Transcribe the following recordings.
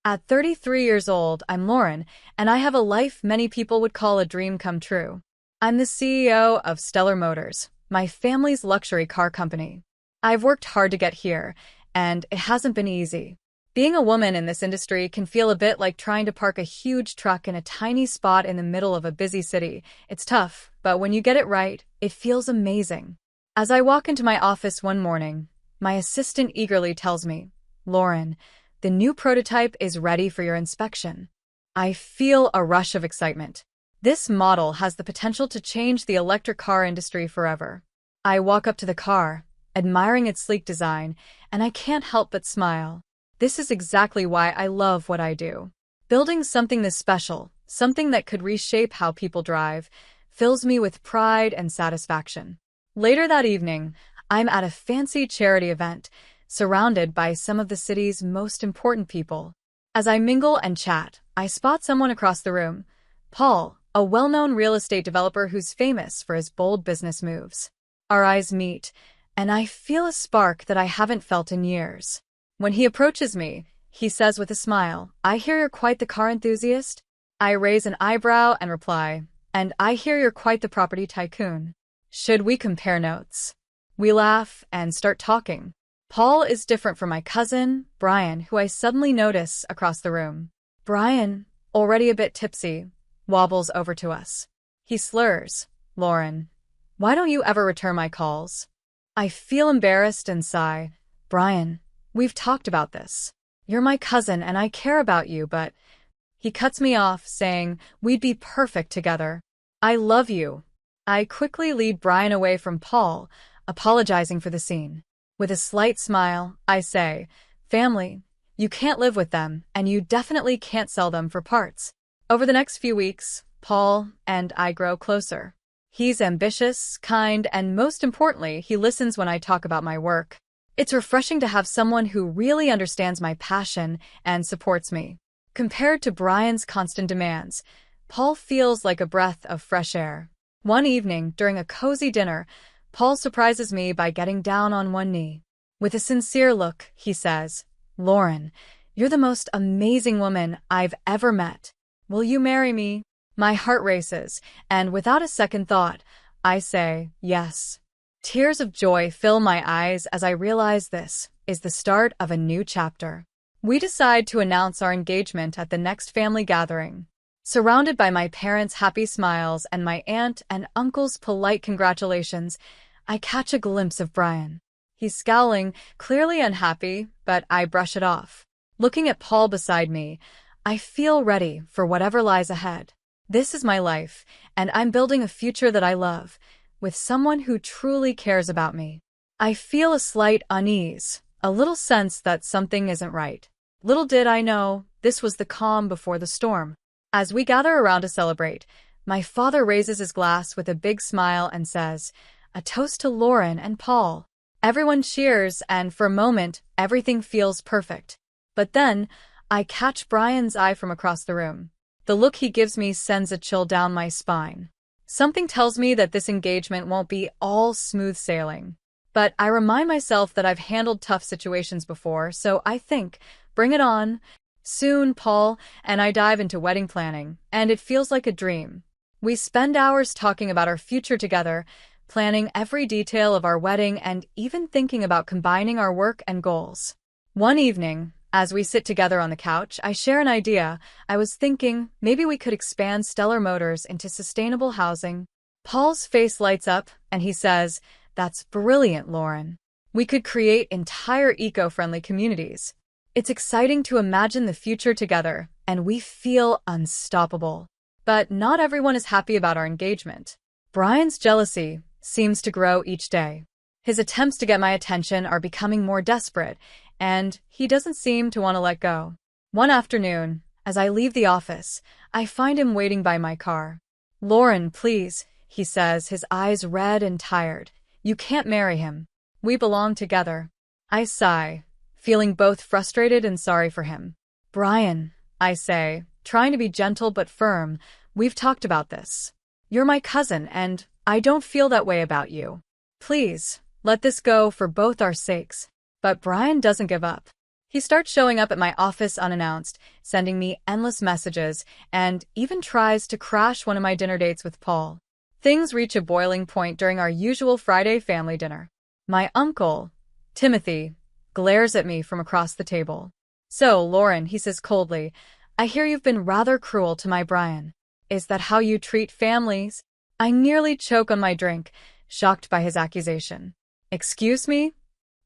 At 33 years old, I'm Lauren, and I have a life many people would call a dream come true. I'm the CEO of Stellar Motors, my family's luxury car company. I've worked hard to get here, and it hasn't been easy. Being a woman in this industry can feel a bit like trying to park a huge truck in a tiny spot in the middle of a busy city. It's tough, but when you get it right, it feels amazing. As I walk into my office one morning, my assistant eagerly tells me, "Lauren, the new prototype is ready for your inspection." I feel a rush of excitement. This model has the potential to change the electric car industry forever. I walk up to the car, admiring its sleek design, and I can't help but smile. This is exactly why I love what I do. Building something this special, something that could reshape how people drive, fills me with pride and satisfaction. Later that evening, I'm at a fancy charity event, surrounded by some of the city's most important people. As I mingle and chat, I spot someone across the room, Paul, a well-known real estate developer who's famous for his bold business moves. Our eyes meet, and I feel a spark that I haven't felt in years. When he approaches me, he says with a smile, "I hear you're quite the car enthusiast." I raise an eyebrow and reply, "And I hear you're quite the property tycoon. Should we compare notes?" We laugh and start talking. Paul is different from my cousin, Brian, who I suddenly notice across the room. Brian, already a bit tipsy, wobbles over to us. He slurs, "Lauren, why don't you ever return my calls?" I feel embarrassed and sigh, "Brian, we've talked about this. You're my cousin and I care about you, but..." He cuts me off, saying, "We'd be perfect together. I love you." I quickly lead Brian away from Paul, apologizing for the scene. With a slight smile, I say, "Family, you can't live with them, and you definitely can't sell them for parts." Over the next few weeks, Paul and I grow closer. He's ambitious, kind, and most importantly, he listens when I talk about my work. It's refreshing to have someone who really understands my passion and supports me. Compared to Brian's constant demands, Paul feels like a breath of fresh air. One evening, during a cozy dinner, Paul surprises me by getting down on one knee. With a sincere look, he says, "Lauren, you're the most amazing woman I've ever met. Will you marry me?" My heart races, and without a second thought, I say, "Yes." Tears of joy fill my eyes as I realize this is the start of a new chapter. We decide to announce our engagement at the next family gathering. Surrounded by my parents' happy smiles and my aunt and uncle's polite congratulations, I catch a glimpse of Brian. He's scowling, clearly unhappy, but I brush it off. Looking at Paul beside me, I feel ready for whatever lies ahead. This is my life, and I'm building a future that I love, with someone who truly cares about me. I feel a slight unease, a little sense that something isn't right. Little did I know, this was the calm before the storm. As we gather around to celebrate, my father raises his glass with a big smile and says, "A toast to Lauren and Paul." Everyone cheers, and for a moment, everything feels perfect. But then, I catch Brian's eye from across the room. The look he gives me sends a chill down my spine. Something tells me that this engagement won't be all smooth sailing. But I remind myself that I've handled tough situations before, so I think, bring it on. Soon, Paul and I dive into wedding planning, and it feels like a dream. We spend hours talking about our future together, planning every detail of our wedding and even thinking about combining our work and goals. One evening, as we sit together on the couch, I share an idea. I was thinking maybe we could expand Stellar Motors into sustainable housing. Paul's face lights up, and he says, "That's brilliant, Lauren. We could create entire eco-friendly communities." It's exciting to imagine the future together, and we feel unstoppable. But not everyone is happy about our engagement. Brian's jealousy seems to grow each day. His attempts to get my attention are becoming more desperate, and he doesn't seem to want to let go. One afternoon, as I leave the office, I find him waiting by my car. "Lauren, please," he says, his eyes red and tired. "You can't marry him. We belong together." I sigh, feeling both frustrated and sorry for him. "Brian," I say, trying to be gentle but firm, "we've talked about this. You're my cousin, and I don't feel that way about you. Please, let this go for both our sakes." But Brian doesn't give up. He starts showing up at my office unannounced, sending me endless messages, and even tries to crash one of my dinner dates with Paul. Things reach a boiling point during our usual Friday family dinner. My uncle, Timothy, glares at me from across the table. "So, Lauren," he says coldly, "I hear you've been rather cruel to my Brian. Is that how you treat families?" I nearly choke on my drink, shocked by his accusation. "Excuse me?"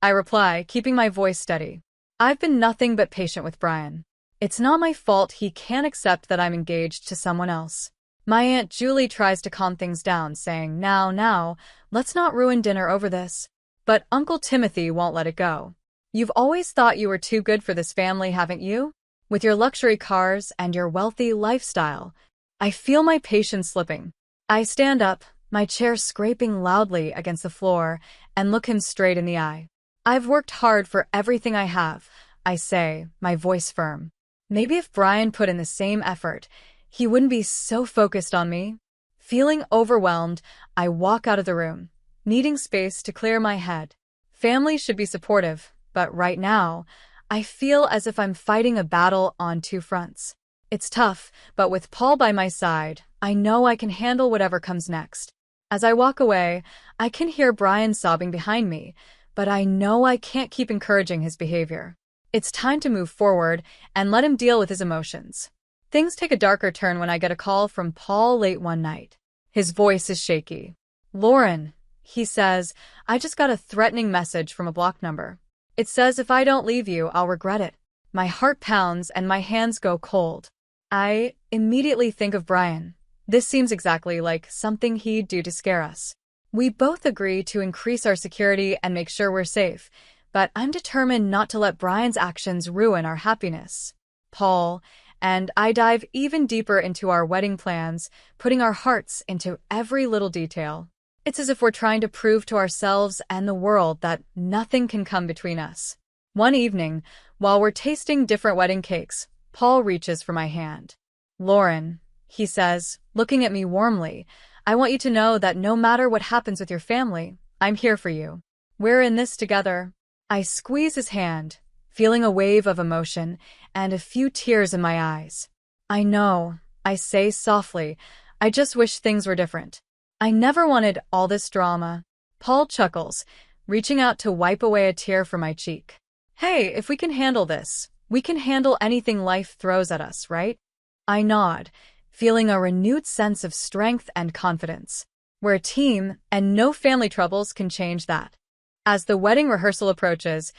I reply, keeping my voice steady. "I've been nothing but patient with Brian. It's not my fault he can't accept that I'm engaged to someone else." My Aunt Julie tries to calm things down, saying, Now, let's not ruin dinner over this." But Uncle Timothy won't let it go. "You've always thought you were too good for this family, haven't you? With your luxury cars and your wealthy lifestyle." I feel my patience slipping. I stand up, my chair scraping loudly against the floor, and look him straight in the eye. "I've worked hard for everything I have," I say, my voice firm. "Maybe if Brian put in the same effort, he wouldn't be so focused on me." Feeling overwhelmed, I walk out of the room, needing space to clear my head. Family should be supportive, but right now, I feel as if I'm fighting a battle on two fronts. It's tough, but with Paul by my side, I know I can handle whatever comes next. As I walk away, I can hear Brian sobbing behind me, but I know I can't keep encouraging his behavior. It's time to move forward and let him deal with his emotions. Things take a darker turn when I get a call from Paul late one night. His voice is shaky. "Lauren," he says, "I just got a threatening message from a blocked number. It says if I don't leave you, I'll regret it." My heart pounds and my hands go cold. I immediately think of Brian. This seems exactly like something he'd do to scare us. We both agree to increase our security and make sure we're safe, but I'm determined not to let Brian's actions ruin our happiness. Paul and I dive even deeper into our wedding plans, putting our hearts into every little detail. It's as if we're trying to prove to ourselves and the world that nothing can come between us. One evening, while we're tasting different wedding cakes, Paul reaches for my hand. "Lauren," he says, looking at me warmly, "I want you to know that no matter what happens with your family, I'm here for you. We're in this together." I squeeze his hand, feeling a wave of emotion and a few tears in my eyes. "I know," I say softly, "I just wish things were different. I never wanted all this drama." Paul chuckles, reaching out to wipe away a tear from my cheek. "Hey, if we can handle this, we can handle anything life throws at us, right?" I nod, feeling a renewed sense of strength and confidence. We're a team, and no family troubles can change that. As the wedding rehearsal approaches,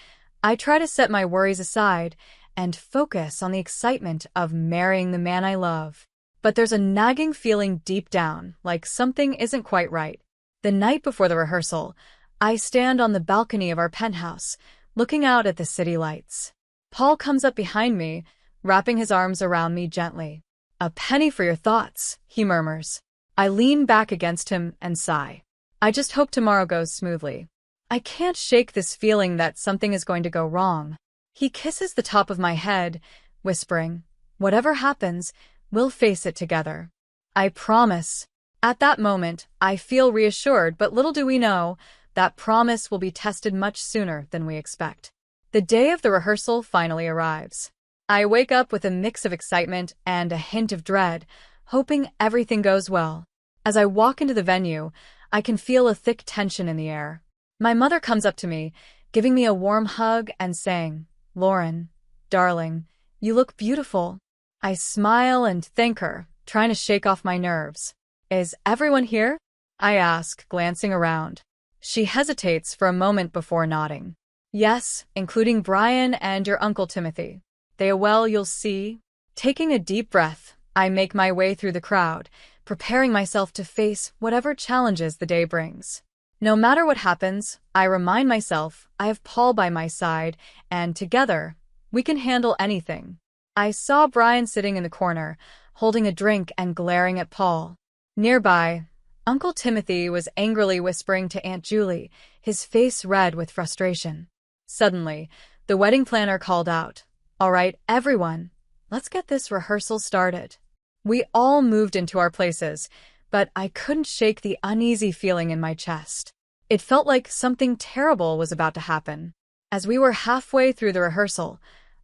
I try to set my worries aside and focus on the excitement of marrying the man I love. But there's a nagging feeling deep down, like something isn't quite right. The night before the rehearsal, I stand on the balcony of our penthouse, looking out at the city lights. Paul comes up behind me, wrapping his arms around me gently. "A penny for your thoughts," he murmurs. I lean back against him and sigh. I just hope tomorrow goes smoothly. I can't shake this feeling that something is going to go wrong. He kisses the top of my head, whispering, "Whatever happens, we'll face it together. I promise." At that moment, I feel reassured, but little do we know, that promise will be tested much sooner than we expect. The day of the rehearsal finally arrives. I wake up with a mix of excitement and a hint of dread, hoping everything goes well. As I walk into the venue, I can feel a thick tension in the air. My mother comes up to me, giving me a warm hug and saying, "Lauren, darling, you look beautiful." I smile and thank her, trying to shake off my nerves. "Is everyone here?" I ask, glancing around. She hesitates for a moment before nodding. "Yes, including Brian and your Uncle Timothy. Well, you'll see." Taking a deep breath, I make my way through the crowd, preparing myself to face whatever challenges the day brings. No matter what happens, I remind myself I have Paul by my side, and together, we can handle anything. I saw Brian sitting in the corner, holding a drink and glaring at Paul. Nearby, Uncle Timothy was angrily whispering to Aunt Julie, his face red with frustration. Suddenly, the wedding planner called out, "All right, everyone, let's get this rehearsal started." We all moved into our places, but I couldn't shake the uneasy feeling in my chest. It felt like something terrible was about to happen. As we were halfway through the rehearsal,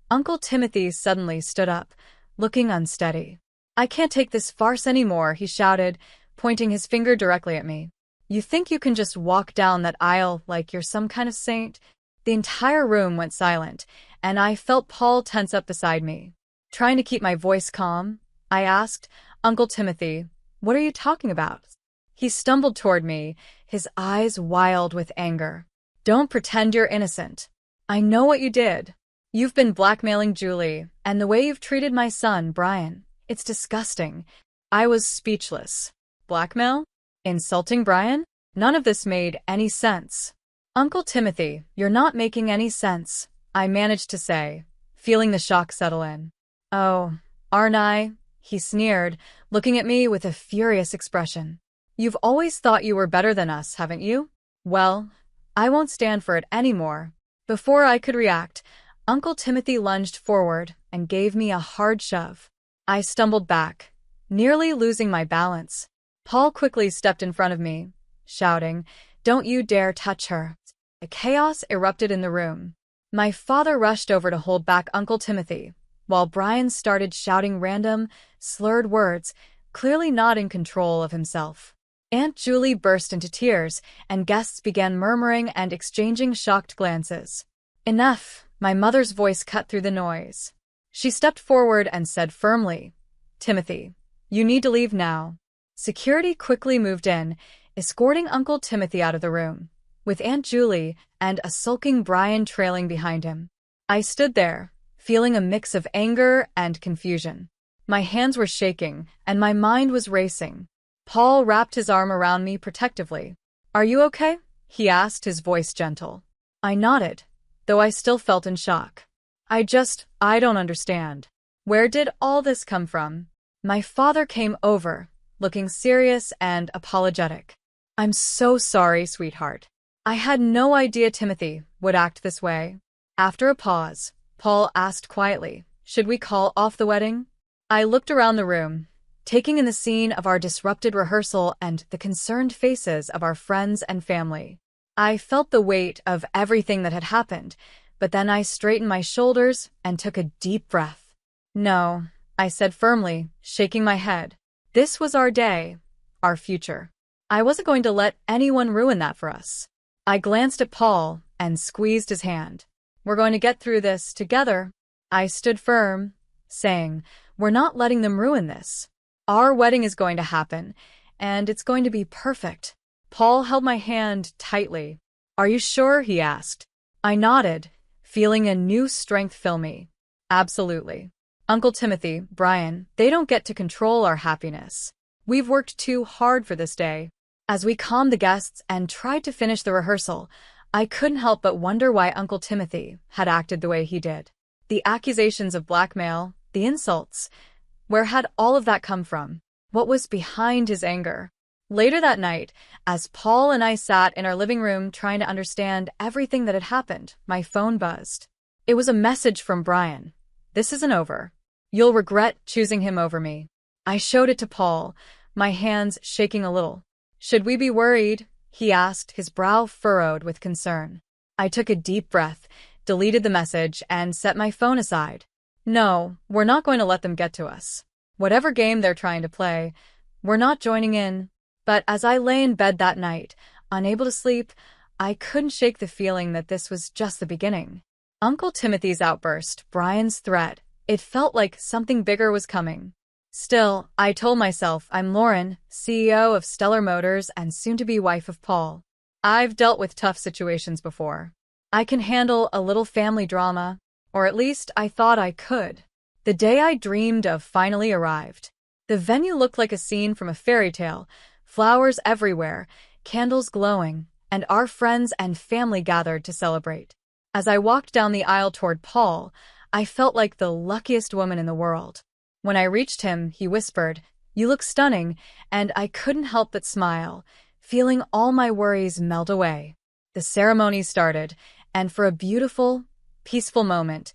Uncle Timothy suddenly stood up, looking unsteady. "I can't take this farce anymore," he shouted, pointing his finger directly at me. "You think you can just walk down that aisle like you're some kind of saint?" The entire room went silent, and I felt Paul tense up beside me. Trying to keep my voice calm, I asked, "Uncle Timothy, what are you talking about?" He stumbled toward me, his eyes wild with anger. "Don't pretend you're innocent. I know what you did. You've been blackmailing Julie, and the way you've treated my son, Brian, it's disgusting." I was speechless. Blackmail? Insulting Brian? None of this made any sense. "Uncle Timothy, you're not making any sense," I managed to say, feeling the shock settle in. "Oh, aren't I?" he sneered, looking at me with a furious expression. "You've always thought you were better than us, haven't you? Well, I won't stand for it anymore." Before I could react, Uncle Timothy lunged forward and gave me a hard shove. I stumbled back, nearly losing my balance. Paul quickly stepped in front of me, shouting, "Don't you dare touch her." A chaos erupted in the room. My father rushed over to hold back Uncle Timothy, while Brian started shouting random, slurred words, clearly not in control of himself. Aunt Julie burst into tears, and guests began murmuring and exchanging shocked glances. "Enough," my mother's voice cut through the noise. She stepped forward and said firmly, "Timothy, you need to leave now." Security quickly moved in, escorting Uncle Timothy out of the room, with Aunt Julie and a sulking Brian trailing behind him. I stood there, feeling a mix of anger and confusion. My hands were shaking, and my mind was racing. Paul wrapped his arm around me protectively. "Are you okay?" he asked, his voice gentle. I nodded, though I still felt in shock. I don't understand. Where did all this come from?" My father came over, looking serious and apologetic. "I'm so sorry, sweetheart. I had no idea Timothy would act this way." After a pause, Paul asked quietly, "Should we call off the wedding?" I looked around the room, taking in the scene of our disrupted rehearsal and the concerned faces of our friends and family. I felt the weight of everything that had happened, but then I straightened my shoulders and took a deep breath. "No," I said firmly, shaking my head. "This was our day, our future. I wasn't going to let anyone ruin that for us." I glanced at Paul and squeezed his hand. "We're going to get through this together." I stood firm, saying, "We're not letting them ruin this. Our wedding is going to happen, and it's going to be perfect." Paul held my hand tightly. "Are you sure?" he asked. I nodded, feeling a new strength fill me. "Absolutely. Uncle Timothy, Brian, they don't get to control our happiness. We've worked too hard for this day." As we calmed the guests and tried to finish the rehearsal, I couldn't help but wonder why Uncle Timothy had acted the way he did. The accusations of blackmail, the insults. Where had all of that come from? What was behind his anger? Later that night, as Paul and I sat in our living room trying to understand everything that had happened, my phone buzzed. It was a message from Brian. "This isn't over. You'll regret choosing him over me." I showed it to Paul, my hands shaking a little. "Should we be worried?" he asked, his brow furrowed with concern. I took a deep breath, deleted the message, and set my phone aside. "No, we're not going to let them get to us. Whatever game they're trying to play, we're not joining in." But as I lay in bed that night, unable to sleep, I couldn't shake the feeling that this was just the beginning. Uncle Timothy's outburst, Brian's threat, it felt like something bigger was coming. Still, I told myself I'm Lauren, CEO of Stellar Motors and soon-to-be wife of Paul. I've dealt with tough situations before. I can handle a little family drama, or at least I thought I could. The day I dreamed of finally arrived. The venue looked like a scene from a fairy tale, flowers everywhere, candles glowing, and our friends and family gathered to celebrate. As I walked down the aisle toward Paul, I felt like the luckiest woman in the world. When I reached him, he whispered, "You look stunning," and I couldn't help but smile, feeling all my worries melt away. The ceremony started, and for a beautiful, peaceful moment,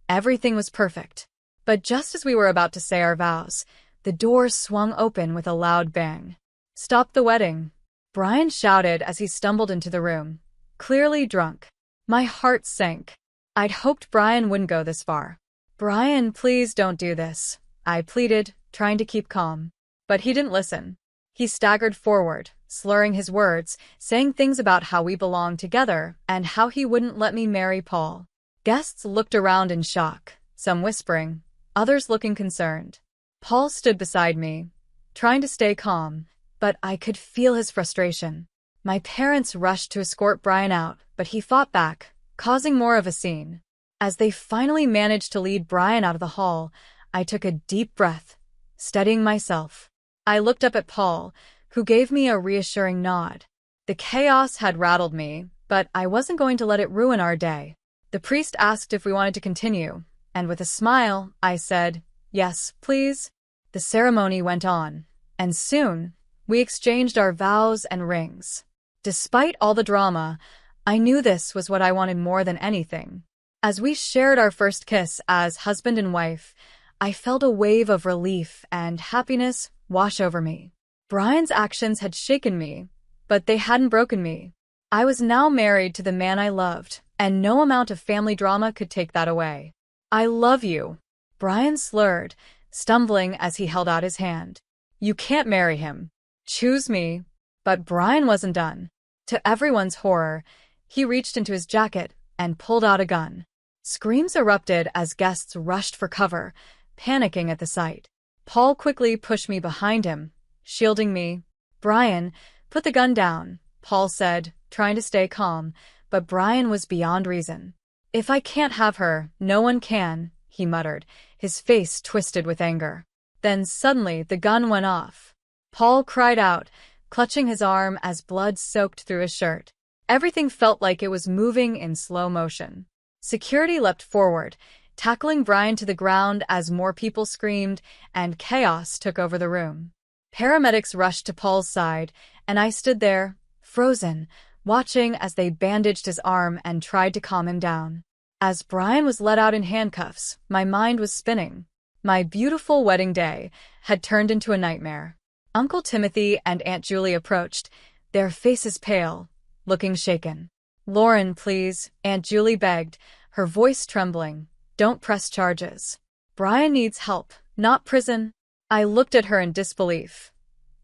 everything was perfect. But just as we were about to say our vows, the door swung open with a loud bang. "Stop the wedding," Brian shouted as he stumbled into the room, clearly drunk. My heart sank. I'd hoped Brian wouldn't go this far. "Brian, please don't do this," I pleaded, trying to keep calm. But he didn't listen. He staggered forward, slurring his words, saying things about how we belonged together and how he wouldn't let me marry Paul. Guests looked around in shock, some whispering, others looking concerned. Paul stood beside me, trying to stay calm, but I could feel his frustration. My parents rushed to escort Brian out, but he fought back, causing more of a scene. As they finally managed to lead Brian out of the hall, I took a deep breath, steadying myself. I looked up at Paul, who gave me a reassuring nod. The chaos had rattled me, but I wasn't going to let it ruin our day. The priest asked if we wanted to continue, and with a smile, I said, "Yes, please." The ceremony went on, and soon, we exchanged our vows and rings. Despite all the drama, I knew this was what I wanted more than anything. As we shared our first kiss as husband and wife, I felt a wave of relief and happiness wash over me. Brian's actions had shaken me, but they hadn't broken me. I was now married to the man I loved, and no amount of family drama could take that away. "I love you," Brian slurred, stumbling as he held out his hand. "You can't marry him. Choose me." But Brian wasn't done. To everyone's horror, he reached into his jacket and pulled out a gun. Screams erupted as guests rushed for cover, panicking at the sight. Paul quickly pushed me behind him, shielding me. "Brian, put the gun down," Paul said, trying to stay calm, but Brian was beyond reason. "If I can't have her, no one can," he muttered, his face twisted with anger. Then suddenly the gun went off. Paul cried out, clutching his arm as blood soaked through his shirt. Everything felt like it was moving in slow motion. Security leapt forward, tackling Brian to the ground as more people screamed, and chaos took over the room. Paramedics rushed to Paul's side, and I stood there, frozen, watching as they bandaged his arm and tried to calm him down. As Brian was let out in handcuffs, my mind was spinning. My beautiful wedding day had turned into a nightmare. Uncle Timothy and Aunt Julie approached, their faces pale, looking shaken. "Lauren, please," Aunt Julie begged, her voice trembling. "Don't press charges. Brian needs help, not prison." I looked at her in disbelief,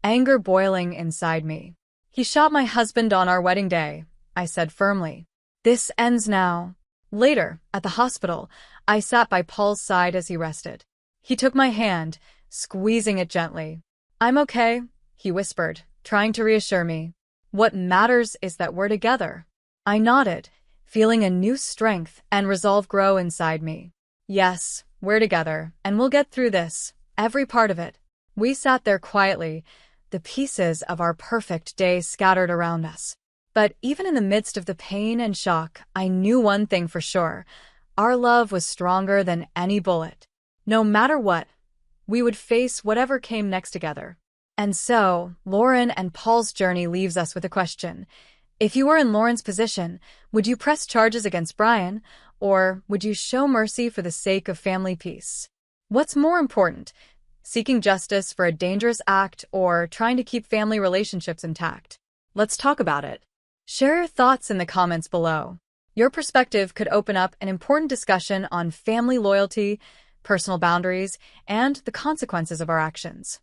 anger boiling inside me. "He shot my husband on our wedding day," I said firmly. "This ends now." Later, at the hospital, I sat by Paul's side as he rested. He took my hand, squeezing it gently. "I'm okay," he whispered, trying to reassure me. "What matters is that we're together." I nodded, feeling a new strength and resolve grow inside me. "Yes, we're together, and we'll get through this, every part of it." We sat there quietly, the pieces of our perfect day scattered around us. But even in the midst of the pain and shock, I knew one thing for sure. Our love was stronger than any bullet. No matter what, we would face whatever came next together. And so, Lauren and Paul's journey leaves us with a question. If you were in Lauren's position, would you press charges against Brian, or would you show mercy for the sake of family peace? What's more important, seeking justice for a dangerous act or trying to keep family relationships intact? Let's talk about it. Share your thoughts in the comments below. Your perspective could open up an important discussion on family loyalty, personal boundaries, and the consequences of our actions.